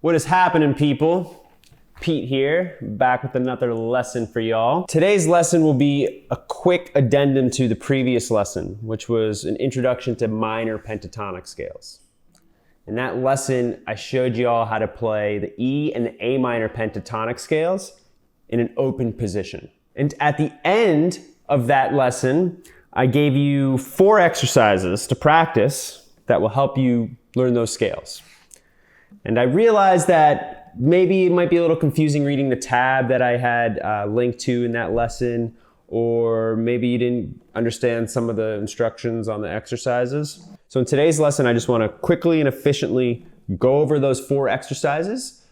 What is happening, people? Pete here, back with another lesson for y'all. Today's lesson will be a quick addendum to the previous lesson, which was an introduction to minor pentatonic scales. In that lesson, I showed y'all how to play the E and the A minor pentatonic scales in an open position. And at the end of that lesson, I gave you 4 exercises to practice that will help you learn those scales. And I realized that maybe it might be a little confusing reading the tab that I had linked to in that lesson, or maybe you didn't understand some of the instructions on the exercises. So in today's lesson, I just want to quickly and efficiently go over those 4 exercises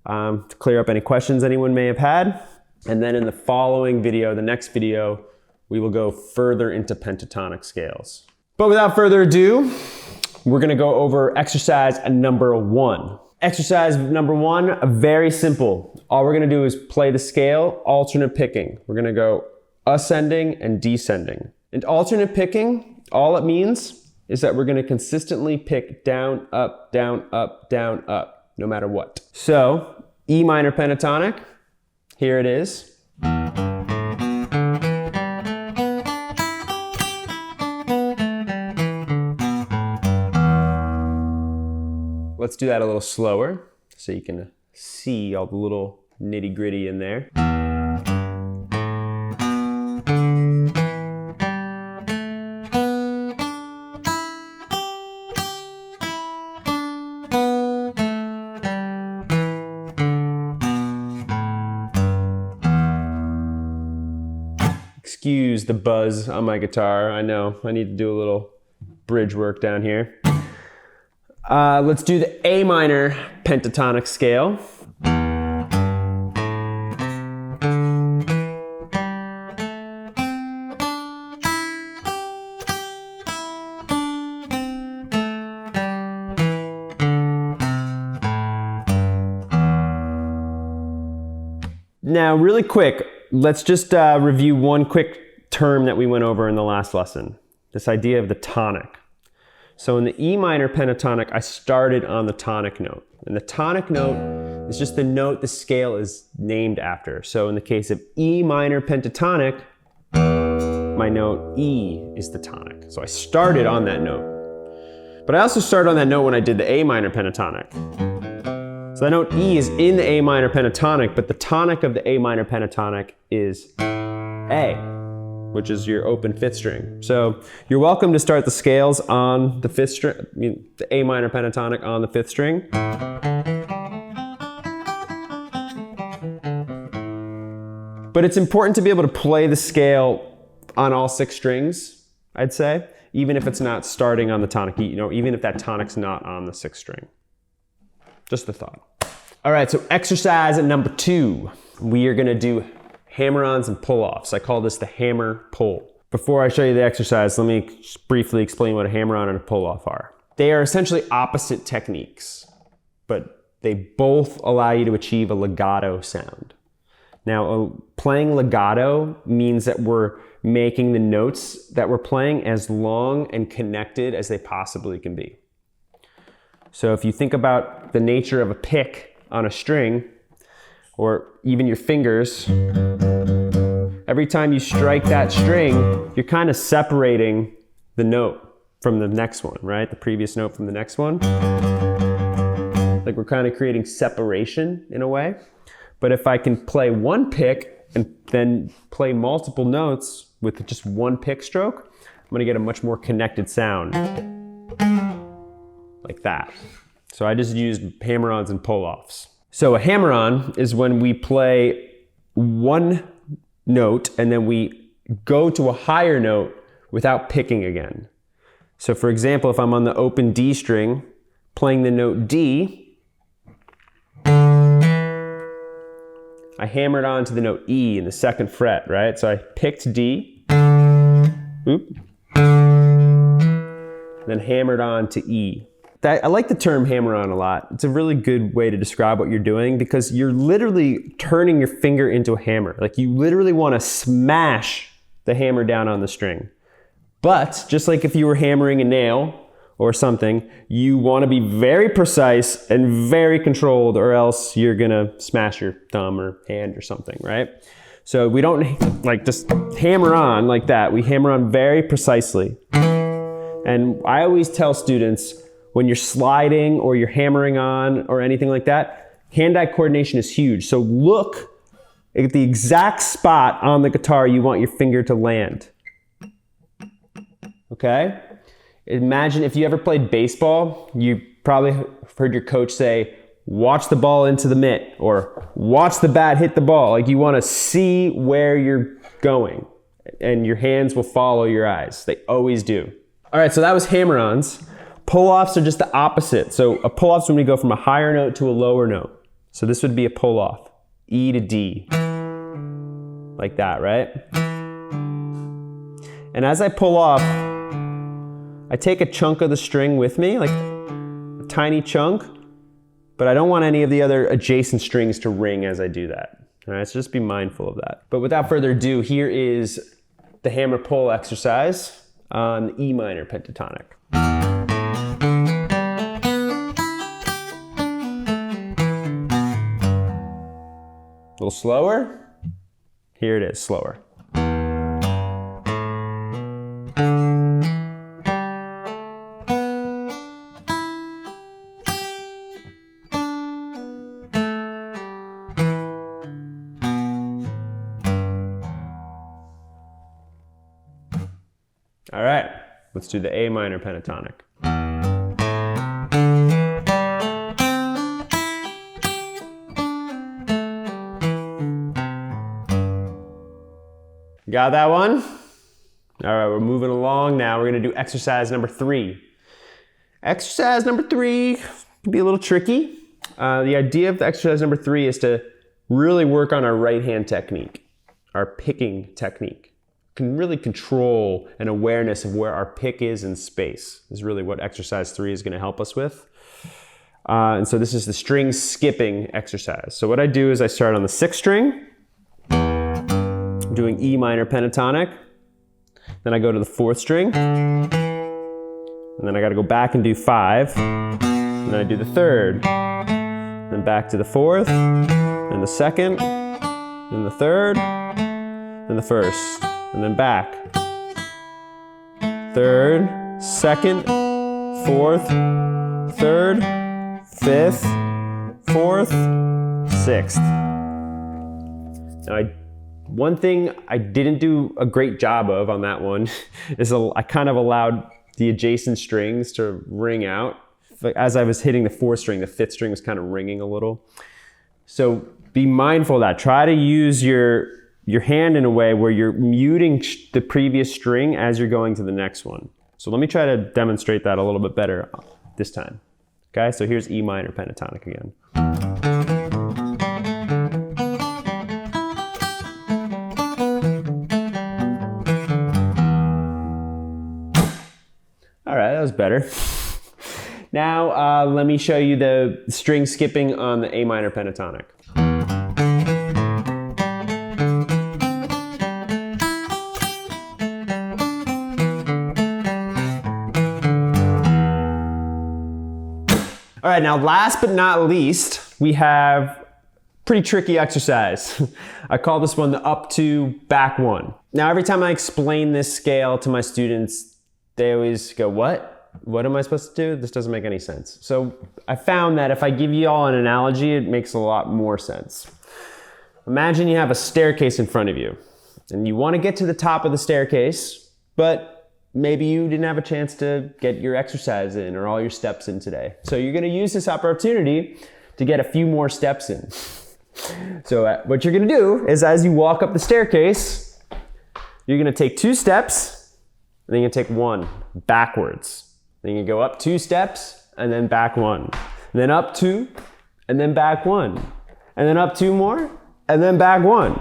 to clear up any questions anyone may have had. And then in the following video, the next video, we will go further into pentatonic scales. But without further ado, we're going to go over exercise number 1. Exercise number 1, very simple. All we're going to do is play the scale, alternate picking. We're going to go ascending and descending. And alternate picking, all it means is that we're going to consistently pick down, up, down, up, down, up, no matter what. So, E minor pentatonic, here it is. Let's do that a little slower so you can see all the little nitty-gritty in there. Excuse the buzz on my guitar. I know, I need to do a little bridge work down here. Let's do the A minor pentatonic scale. Now, really quick, let's just review one quick term that we went over in the last lesson. This idea of the tonic. So in the E minor pentatonic, I started on the tonic note. And the tonic note is just the note the scale is named after. So in the case of E minor pentatonic, my note E is the tonic. So I started on that note. But I also started on that note when I did the A minor pentatonic. So that note E is in the A minor pentatonic, but the tonic of the A minor pentatonic is A, which is your open 5th string. So you're welcome to start the scales on the 5th string, the A minor pentatonic on the 5th string. But it's important to be able to play the scale on all 6 strings, I'd say, even if it's not starting on the tonic, even if that tonic's not on the 6th string. Just a thought. All right, so exercise number 2. We are gonna do Hammer-ons and pull-offs. I call this the hammer pull. Before I show you the exercise, let me just briefly explain what a hammer-on and a pull-off are. They are essentially opposite techniques, but they both allow you to achieve a legato sound. Now, playing legato means that we're making the notes that we're playing as long and connected as they possibly can be. So if you think about the nature of a pick on a string, or even your fingers, every time you strike that string, you're kind of separating the note from the next one, right? The previous note from the next one. Like we're kind of creating separation in a way. But if I can play one pick and then play multiple notes with just one pick stroke, I'm gonna get a much more connected sound. Like that. So I just used hammer-ons and pull-offs. So a hammer-on is when we play one note and then we go to a higher note without picking again. So for example, if I'm on the open D string, playing the note D, I hammered on to the note E in the 2nd fret, right? So I picked D, then hammered on to E. I like the term hammer-on a lot. It's a really good way to describe what you're doing because you're literally turning your finger into a hammer. Like you literally want to smash the hammer down on the string. But just like if you were hammering a nail or something, you want to be very precise and very controlled, or else you're gonna smash your thumb or hand or something, right? So we don't like just hammer on like that. We hammer on very precisely. And I always tell students, when you're sliding or you're hammering on or anything like that, hand-eye coordination is huge. So look at the exact spot on the guitar you want your finger to land. Okay? Imagine if you ever played baseball, you probably heard your coach say, watch the ball into the mitt, or watch the bat hit the ball. Like, you want to see where you're going, and your hands will follow your eyes. They always do. All right, so that was hammer-ons. Pull-offs are just the opposite. So a pull-off is when we go from a higher note to a lower note. So this would be a pull-off, E to D, like that, right? And as I pull off, I take a chunk of the string with me, like a tiny chunk, but I don't want any of the other adjacent strings to ring as I do that. All right, so just be mindful of that. But without further ado, here is the hammer pull exercise on the E minor pentatonic. A little slower. Here it is, slower. All right, let's do the A minor pentatonic. Got that one? All right, we're moving along now. We're gonna do exercise number 3. Exercise number 3 can be a little tricky. The idea of the exercise number 3 is to really work on our right hand technique, our picking technique. Can really control an awareness of where our pick is in space. This is really what exercise 3 is gonna help us with. And so this is the string skipping exercise. So what I do is I start on the 6th string, I'm doing E minor pentatonic. Then I go to the 4th string. And then I gotta go back and do 5. And then I do the 3rd. Then back to the 4th, and the 2nd, and the 3rd, and the 1st. And then back. 3rd, 2nd, 4th, 3rd, 5th, 4th, 6th. Now one thing I didn't do a great job of on that one is I kind of allowed the adjacent strings to ring out. As I was hitting the 4th string, the 5th string was kind of ringing a little. So be mindful of that. Try to use your hand in a way where you're muting the previous string as you're going to the next one. So let me try to demonstrate that a little bit better this time. Okay, so here's E minor pentatonic again. All right, that was better. Now let me show you the string skipping on the A minor pentatonic. All right, now last but not least, we have pretty tricky exercise. I call this one the up 2, back 1. Now every time I explain this scale to my students, they always go, what? What am I supposed to do? This doesn't make any sense. So I found that if I give you all an analogy, it makes a lot more sense. Imagine you have a staircase in front of you, and you want to get to the top of the staircase, but maybe you didn't have a chance to get your exercise in or all your steps in today. So you're gonna use this opportunity to get a few more steps in. So what you're gonna do is as you walk up the staircase, you're gonna take 2 steps, and then you're gonna take 1 backwards. Then you go up 2 steps, and then back 1. And then up 2, and then back 1. And then up 2 more, and then back 1.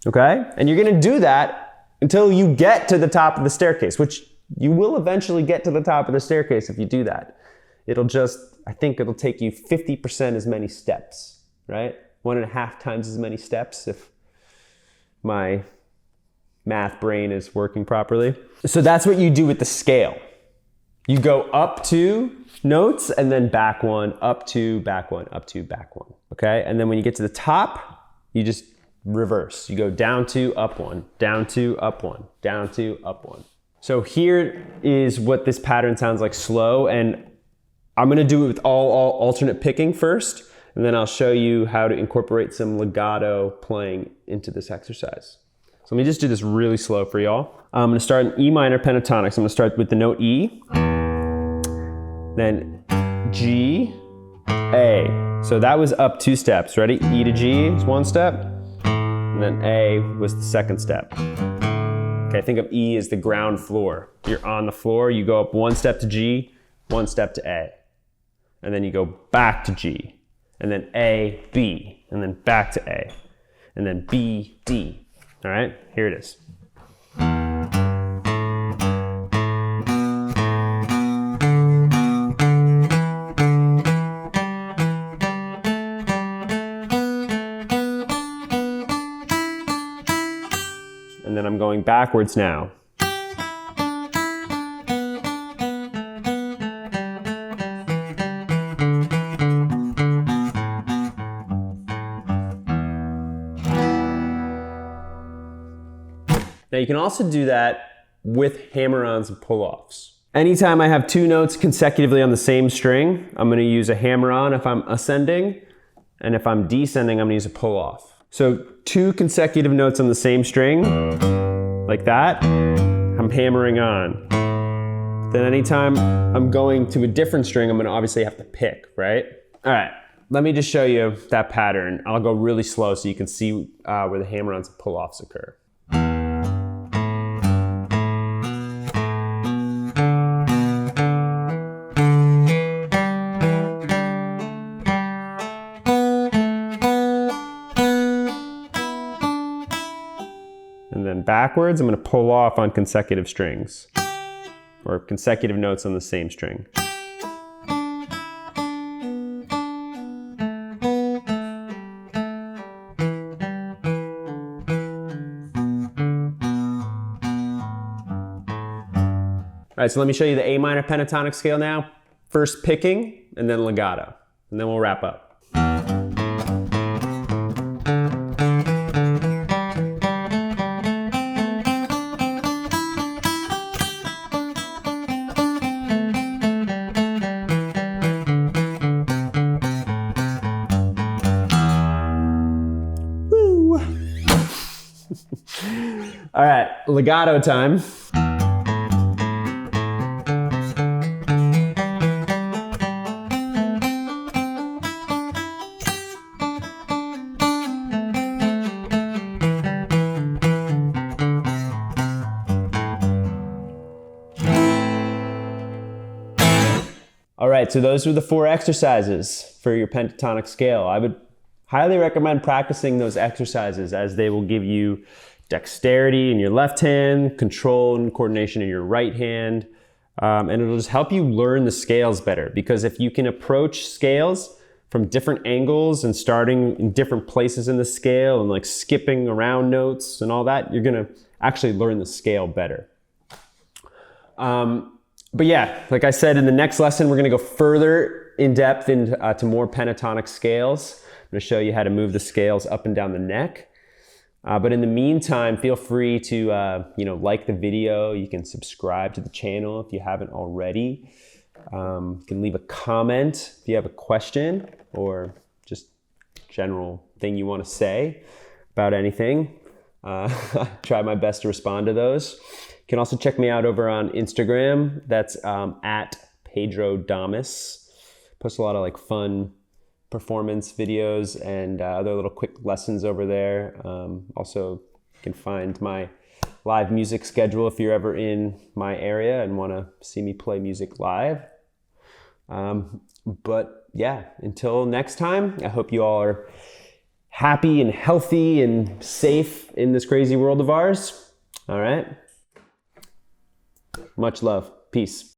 Okay? And you're gonna do that until you get to the top of the staircase, which you will eventually get to the top of the staircase if you do that. I think it'll take you 50% as many steps, right? 1.5 times as many steps if my math brain is working properly. So that's what you do with the scale. You go up 2 notes and then back 1, up 2, back 1, up 2, back 1. Okay? And then when you get to the top, you just reverse. You go down 2, up 1, down 2, up 1, down 2, up 1. So here is what this pattern sounds like slow, and I'm gonna do it with all alternate picking first, and then I'll show you how to incorporate some legato playing into this exercise. So let me just do this really slow for y'all. I'm gonna start in E minor pentatonic. So I'm gonna start with the note E, then G, A. So that was up 2 steps. Ready? E to G is 1 step, and then A was the 2nd step. Okay, think of E as the ground floor. You're on the floor, you go up 1 step to G, 1 step to A. And then you go back to G, and then A, B, and then back to A, and then B, D. All right, here it is. And then I'm going backwards now. Now you can also do that with hammer-ons and pull-offs. Anytime I have 2 notes consecutively on the same string, I'm going to use a hammer-on if I'm ascending, and if I'm descending, I'm going to use a pull-off. So 2 consecutive notes on the same string, like that, I'm hammering on. Then anytime I'm going to a different string, I'm going to obviously have to pick, right? All right, let me just show you that pattern. I'll go really slow so you can see where the hammer-ons and pull-offs occur. And then backwards, I'm going to pull off on consecutive strings, or consecutive notes on the same string. All right, so let me show you the A minor pentatonic scale now. First picking, and then legato, and then we'll wrap up. All right, legato time. All right, so those were the 4 exercises for your pentatonic scale. I would highly recommend practicing those exercises, as they will give you dexterity in your left hand, control and coordination in your right hand, and it'll just help you learn the scales better, because if you can approach scales from different angles and starting in different places in the scale and like skipping around notes and all that, you're gonna actually learn the scale better. But yeah, like I said, in the next lesson, we're gonna go further in depth into more pentatonic scales. I'm gonna show you how to move the scales up and down the neck. But in the meantime, feel free to like the video. You can subscribe to the channel if you haven't already. You can leave a comment if you have a question or just general thing you want to say about anything. Try my best to respond to those. You can also check me out over on Instagram. That's at Pedro Damas. Post a lot of like fun performance videos and other little quick lessons over there. Also, you can find my live music schedule if you're ever in my area and want to see me play music live. But yeah, until next time, I hope you all are happy and healthy and safe in this crazy world of ours. All right. Much love. Peace.